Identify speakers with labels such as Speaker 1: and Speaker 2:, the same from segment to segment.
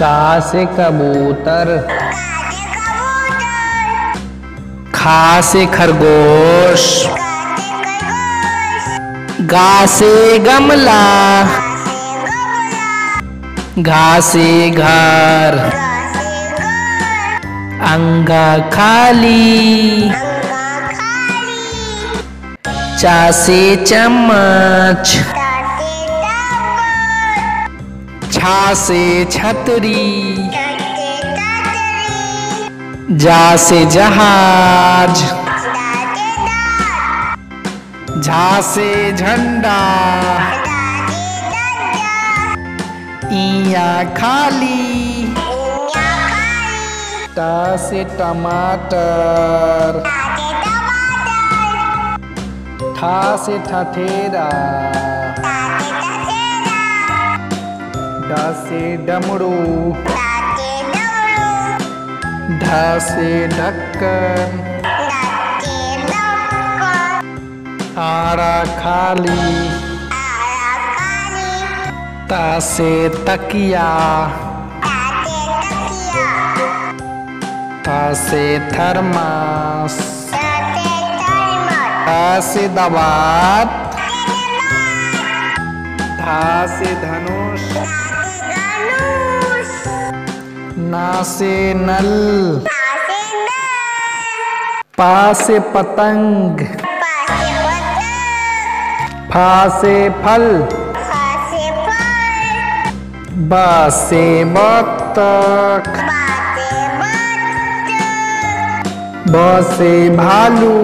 Speaker 1: का से कबूतर, खा से खरगोश, गा से गमला, घा से घर, अंगा खाली, चा से चम्मच, छा से छतरी, जा से जहाज, झा से झंडा, इया खाली, टा से टमाटर, ठा से ठठेरा, डा से डमरू, ढा से ढक्कन, आरा खाली, ता से तकिया, था से थर्मास, धा से दवात, धा से धनुष, ना से नल, पा से पतंग, फा से फल, बा से बत्तख, ब से भालू,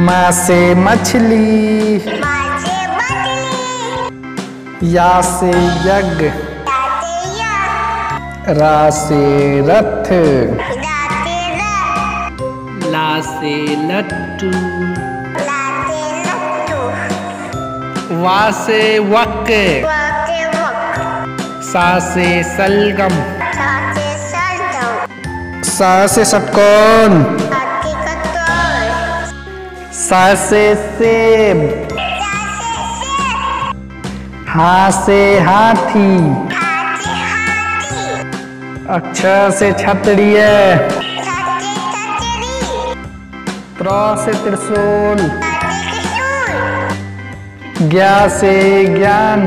Speaker 1: मा से मछली, या से यज्ञ, रा से रथ, ला से लट्टू, वा से वक, सा से सलगम, सा से षटकोण, सा से सेब, हा से हाथी, अक्ष से क्षत्रिय, त्र से त्रिशूल, ज्ञा से ज्ञान,